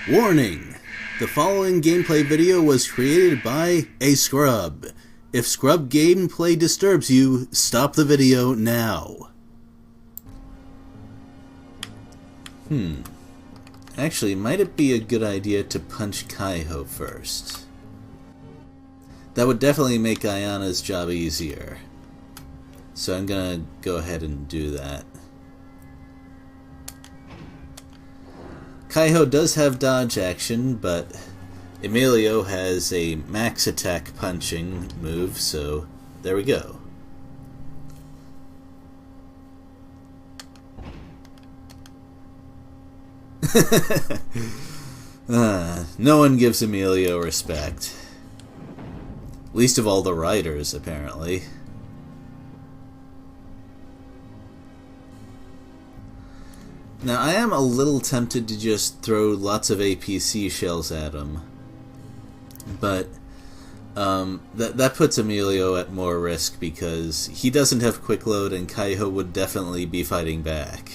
Warning! The following gameplay video was created by a scrub. If scrub gameplay disturbs you, stop the video now. Actually, might it be a good idea to punch Kaiho first? That would definitely make Ayana's job easier. So I'm gonna go ahead and do that. Kaiho does have dodge action, but Emilio has a max attack punching move, so there we go. No one gives Emilio respect. Least of all the writers, apparently. Now, I am a little tempted to just throw lots of APC shells at him. But that puts Emilio at more risk because he doesn't have quick load and Kaiho would definitely be fighting back.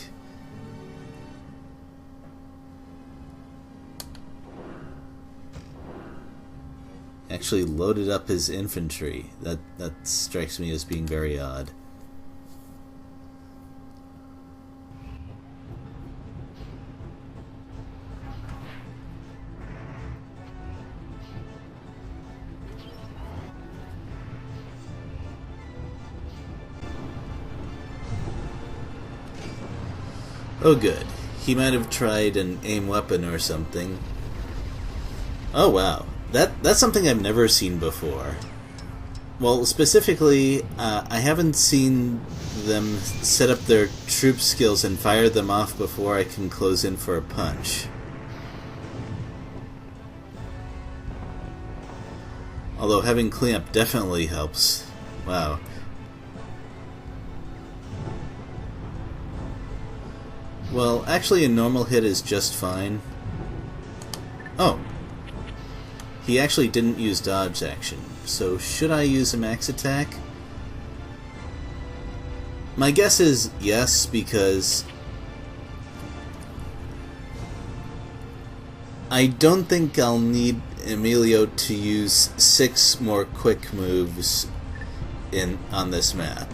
Actually loaded up his infantry. That strikes me as being very odd. Oh good. He might have tried an aim weapon or something. Oh wow. That's something I've never seen before. Well, specifically, I haven't seen them set up their troop skills and fire them off before I can close in for a punch. Although having cleanup definitely helps. Wow. Well, actually a normal hit is just fine. Oh. He actually didn't use dodge action, so should I use a max attack? My guess is yes, because I don't think I'll need Emilio to use 6 more quick moves on this map.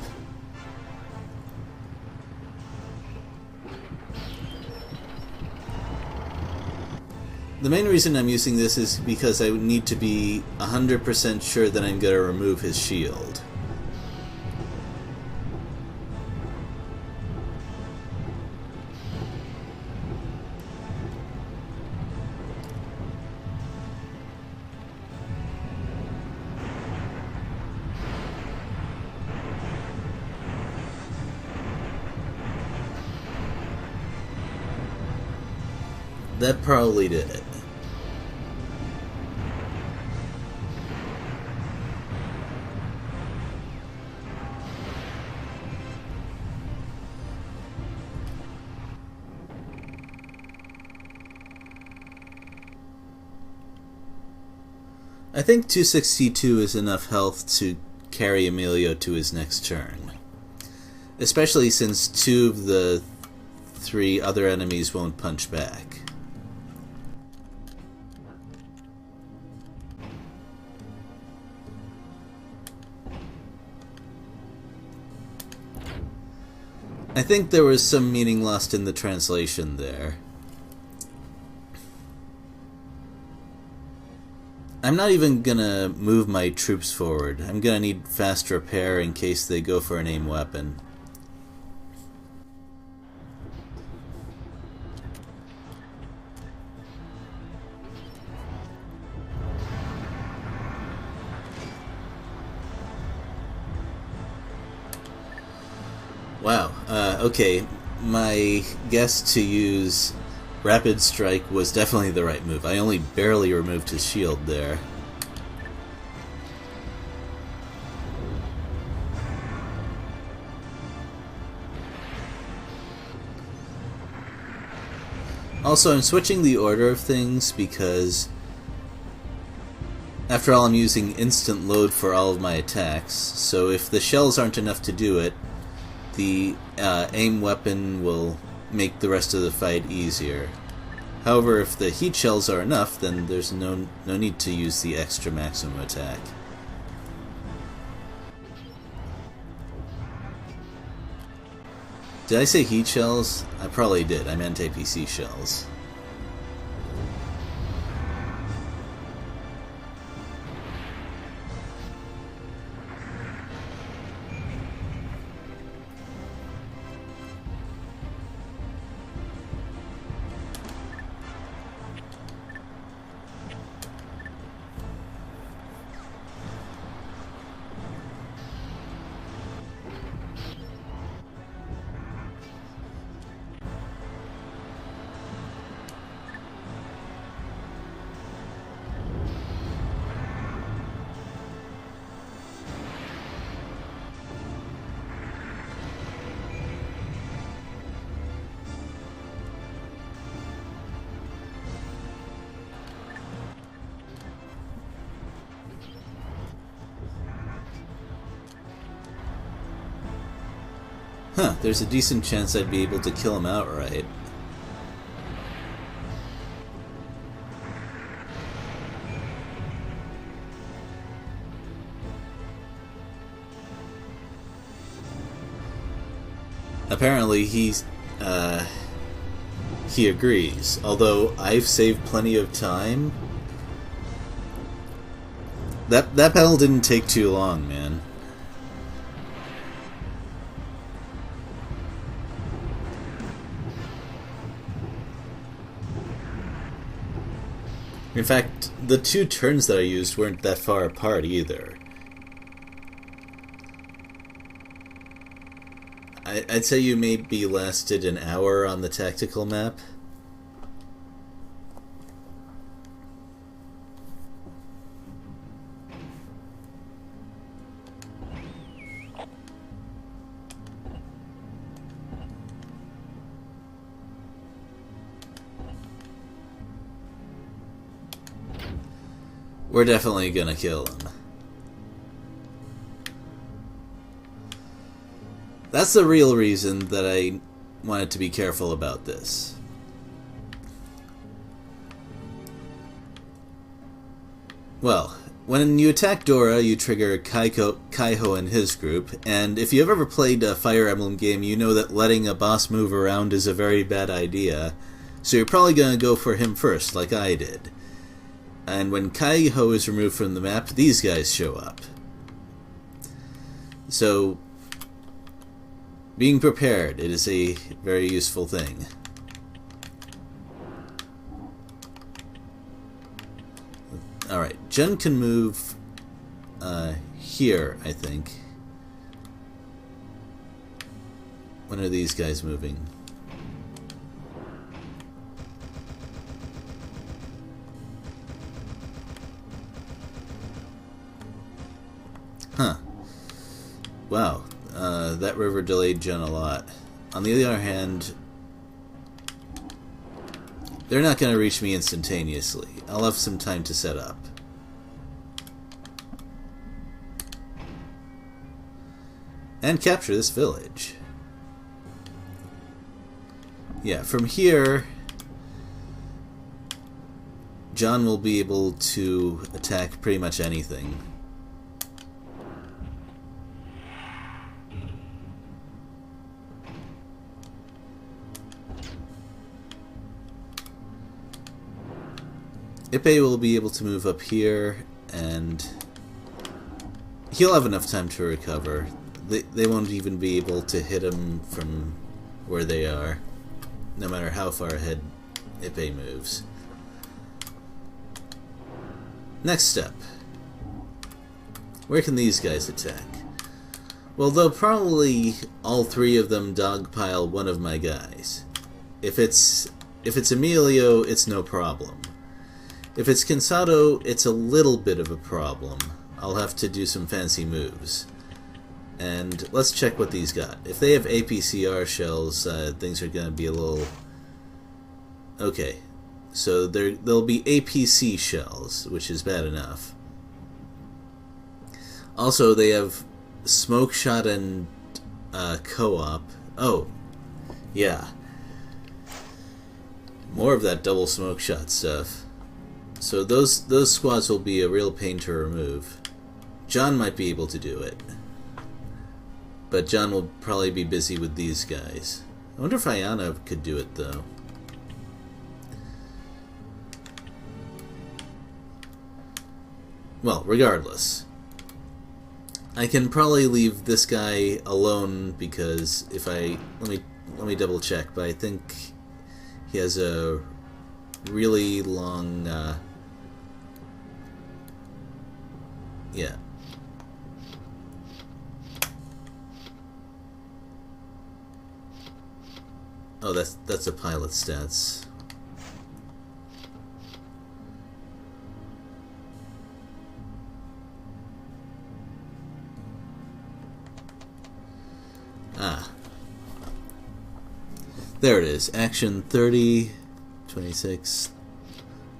The main reason I'm using this is because I need to be 100% sure that I'm going to remove his shield. That probably did it. I think 262 is enough health to carry Emilio to his next turn. Especially since 2 of the 3 other enemies won't punch back. I think there was some meaning lost in the translation there. I'm not even gonna move my troops forward. I'm gonna need fast repair in case they go for an aim weapon. Wow, okay, my guess to use Rapid Strike was definitely the right move. I only barely removed his shield there. Also, I'm switching the order of things because, after all, I'm using instant load for all of my attacks, so if the shells aren't enough to do it, the aim weapon will make the rest of the fight easier. However, if the heat shells are enough, then there's no need to use the extra maximum attack. Did I say heat shells? I probably did. I meant APC shells. Huh, there's a decent chance I'd be able to kill him outright. Apparently he agrees, although I've saved plenty of time. That battle didn't take too long, man. In fact, the two turns that I used weren't that far apart either. I'd say you maybe lasted an hour on the tactical map. We're definitely gonna kill him. That's the real reason that I wanted to be careful about this. Well, when you attack Dora, you trigger Kaiho and his group, and if you've ever played a Fire Emblem game, you know that letting a boss move around is a very bad idea, so you're probably gonna go for him first, like I did. And when Kaiho is removed from the map, these guys show up. So, being prepared, it is a very useful thing. Alright, Jen can move here, I think. When are these guys moving? Huh. Wow. That river delayed Jen a lot. On the other hand, they're not going to reach me instantaneously. I'll have some time to set up. And capture this village. Yeah, from here, John will be able to attack pretty much anything. Ippei will be able to move up here, and he'll have enough time to recover. They won't even be able to hit him from where they are, no matter how far ahead Ippei moves. Next step. Where can these guys attack? Well, they'll probably all three of them dogpile one of my guys. If it's Emilio, it's no problem. If it's Cansado, it's a little bit of a problem. I'll have to do some fancy moves. And let's check what these got. If they have APCR shells, things are going to be a little... Okay, so there'll be APC shells, which is bad enough. Also, they have smoke shot and co-op. Oh, yeah. More of that double smoke shot stuff. So those squads will be a real pain to remove. John might be able to do it. But John will probably be busy with these guys. I wonder if Ayana could do it, though. Well, regardless. I can probably leave this guy alone because if I... Let me double check, but I think he has a really long... yeah. Oh, that's a pilot stats. Ah. There it is. Action 30, 26.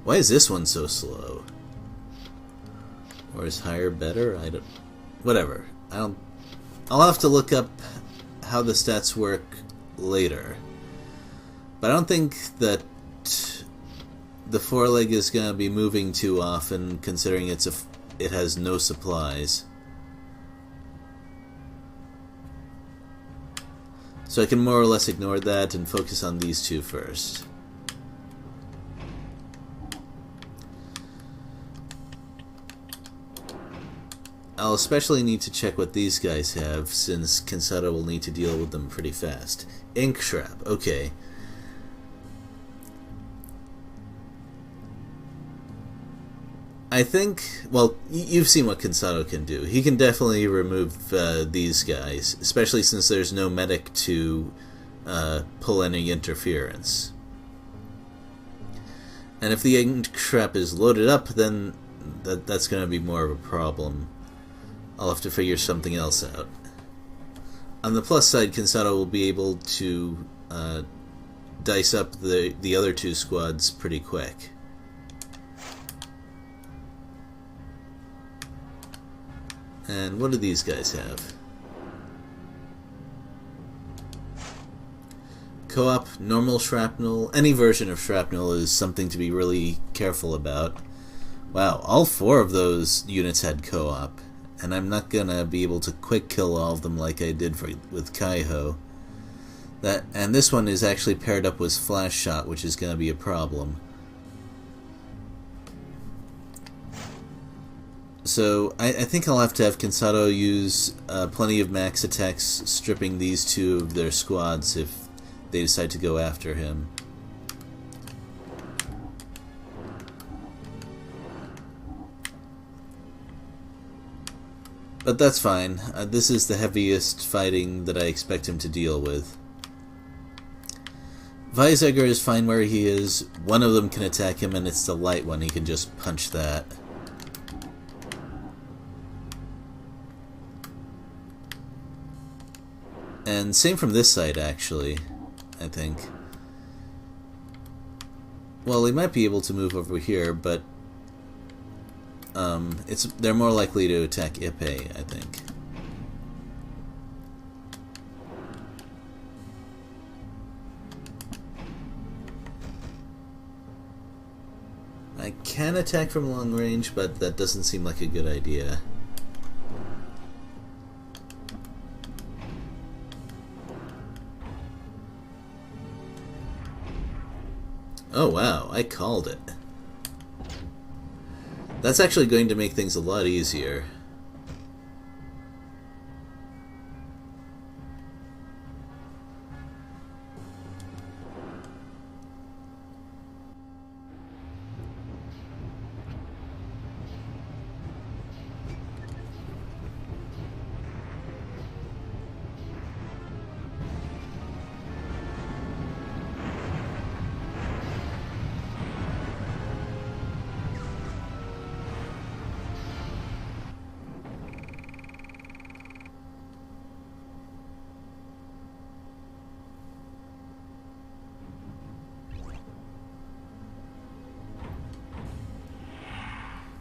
Why is this one so slow? Or is higher better? I don't... Whatever. I'll have to look up how the stats work later. But I don't think that the foreleg is going to be moving too often, considering it has no supplies. So I can more or less ignore that and focus on these two first. I'll especially need to check what these guys have, since Kinsada will need to deal with them pretty fast. Ink Shrap, okay. I think, well, you've seen what Kinsado can do. He can definitely remove these guys, especially since there's no medic to pull any interference. And if the Ink Shrap is loaded up, then that's going to be more of a problem. I'll have to figure something else out. On the plus side, Kinsado will be able to dice up the other two squads pretty quick. And what do these guys have? Co-op, normal shrapnel. Any version of shrapnel is something to be really careful about. Wow, all four of those units had co-op. And I'm not gonna be able to quick kill all of them like I did with Kaiho. And this one is actually paired up with Flash Shot, which is gonna be a problem. So I think I'll have to have Kinsado use plenty of max attacks, stripping these two of their squads if they decide to go after him. But that's fine. This is the heaviest fighting that I expect him to deal with. Weizsäcker is fine where he is. One of them can attack him, and it's the light one. He can just punch that. And same from this side, actually, I think. Well, he might be able to move over here, but they're more likely to attack Ippei, I think. I can attack from long range, but that doesn't seem like a good idea. Oh wow, I called it. That's actually going to make things a lot easier.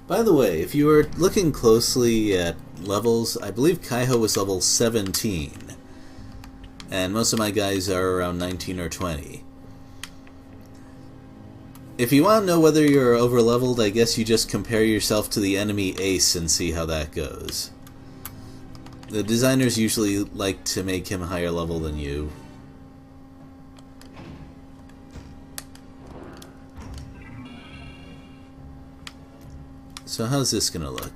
By the way, if you were looking closely at levels, I believe Kaiho was level 17. And most of my guys are around 19 or 20. If you want to know whether you're overleveled, I guess you just compare yourself to the enemy ace and see how that goes. The designers usually like to make him higher level than you. So how's this gonna look?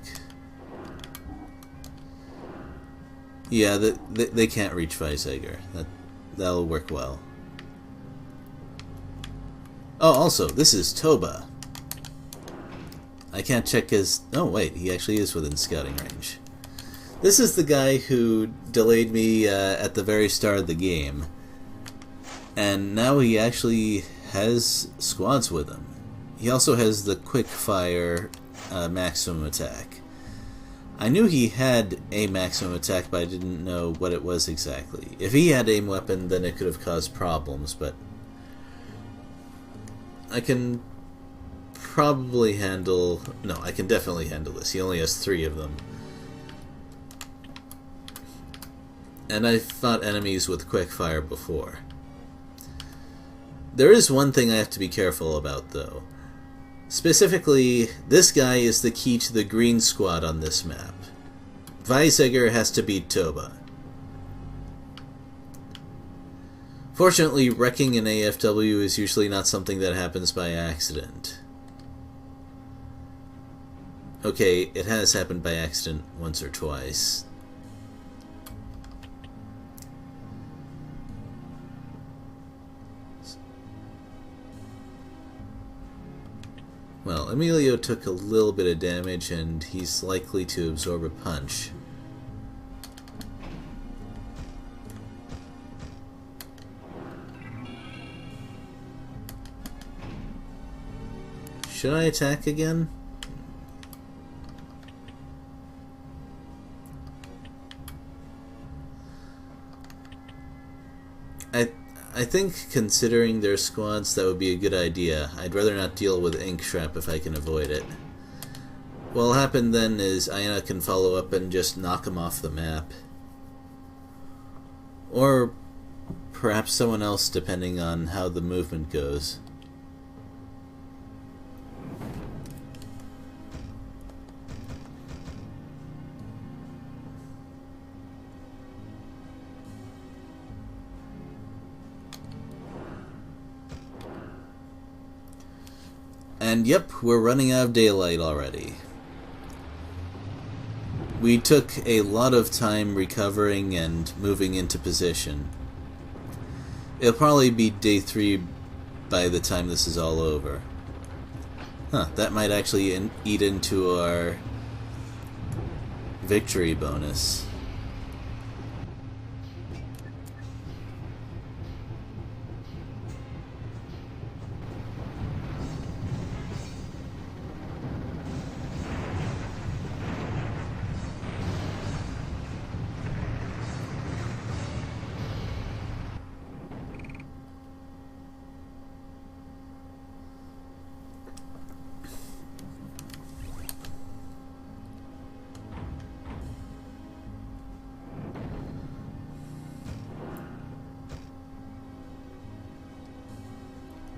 Yeah, they can't reach Weizsäcker. That'll work well. Oh, also, this is Toba. I can't check his... Oh, wait, he actually is within scouting range. This is the guy who delayed me at the very start of the game. And now he actually has squads with him. He also has the quick fire maximum attack. I knew he had a maximum attack, but I didn't know what it was exactly. If he had aim weapon, then it could have caused problems, but I can probably handle... No, I can definitely handle this. He only has 3 of them. And I've fought enemies with quick fire before. There is one thing I have to be careful about, though. Specifically, this guy is the key to the green squad on this map. Weizsäcker has to beat Toba. Fortunately, wrecking an AFW is usually not something that happens by accident. Okay, it has happened by accident once or twice. Well, Emilio took a little bit of damage, and he's likely to absorb a punch. Should I attack again? I think, considering their squads, that would be a good idea. I'd rather not deal with ink trap if I can avoid it. What'll happen then is Aina can follow up and just knock him off the map. Or perhaps someone else, depending on how the movement goes. And yep, we're running out of daylight already. We took a lot of time recovering and moving into position. It'll probably be day 3 by the time this is all over. Huh, that might actually eat into our victory bonus.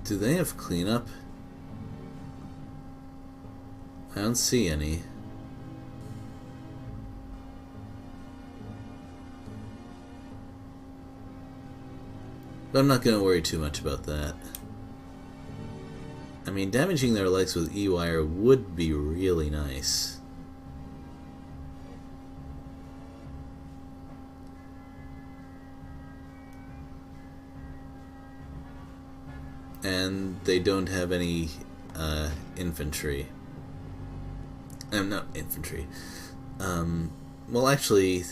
Do they have cleanup? I don't see any. But I'm not going to worry too much about that. I mean, damaging their legs with E-wire would be really nice. And they don't have any infantry. Not infantry. Well, actually,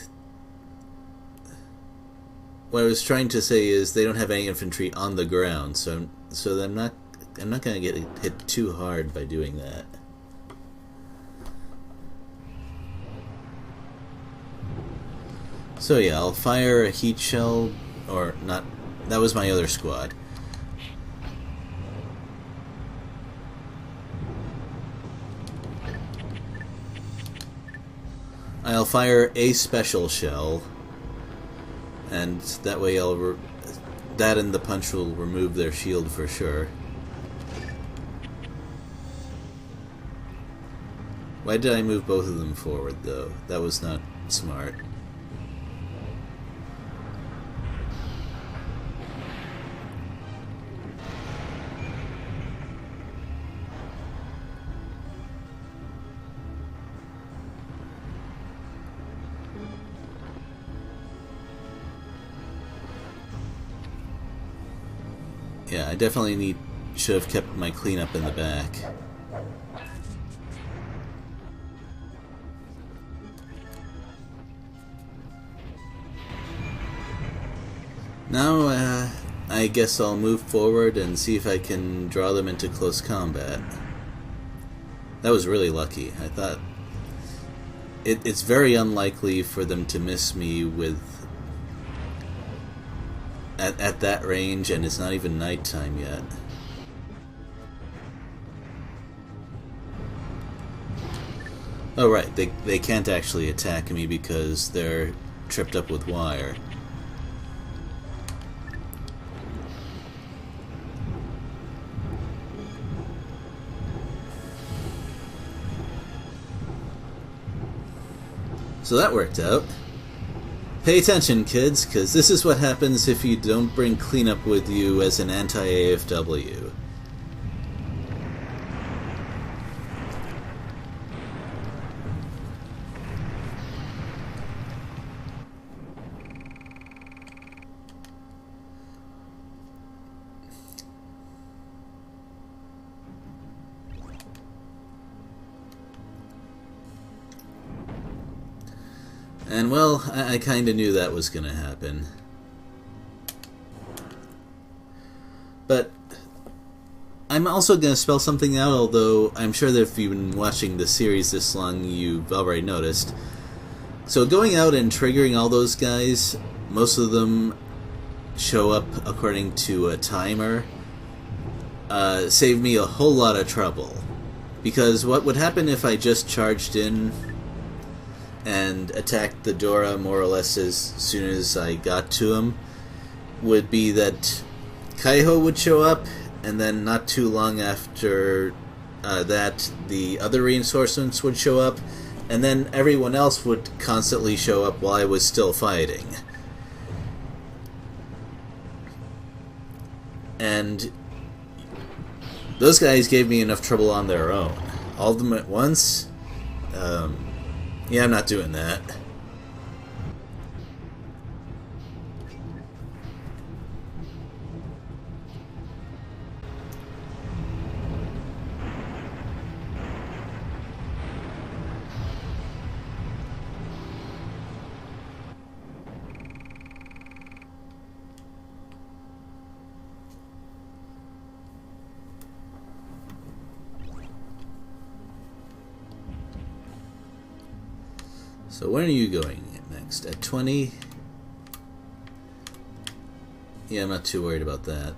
what I was trying to say is they don't have any infantry on the ground, so I'm not going to get hit too hard by doing that. So yeah, I'll fire a heat shell, or not. That was my other squad. I'll fire a special shell, and that way that and the punch will remove their shield for sure. Why did I move both of them forward, though? That was not smart. Yeah, I definitely should have kept my cleanup in the back. Now, I guess I'll move forward and see if I can draw them into close combat. That was really lucky. I thought it's very unlikely for them to miss me with at that range, and it's not even nighttime yet. Oh right, they can't actually attack me because they're tripped up with wire. So that worked out. Pay attention, kids, because this is what happens if you don't bring cleanup with you as an anti-AFW. And well, I kinda knew that was gonna happen. But I'm also gonna spell something out, although I'm sure that if you've been watching the series this long, you've already noticed. So going out and triggering all those guys, most of them show up according to a timer, saved me a whole lot of trouble. Because what would happen if I just charged in and attacked the Dora more or less as soon as I got to him would be that Kaiho would show up, and then not too long after that the other reinforcements would show up, and then everyone else would constantly show up while I was still fighting. And those guys gave me enough trouble on their own. All of them at once? Yeah, I'm not doing that. So when are you going next? At 20? Yeah, I'm not too worried about that.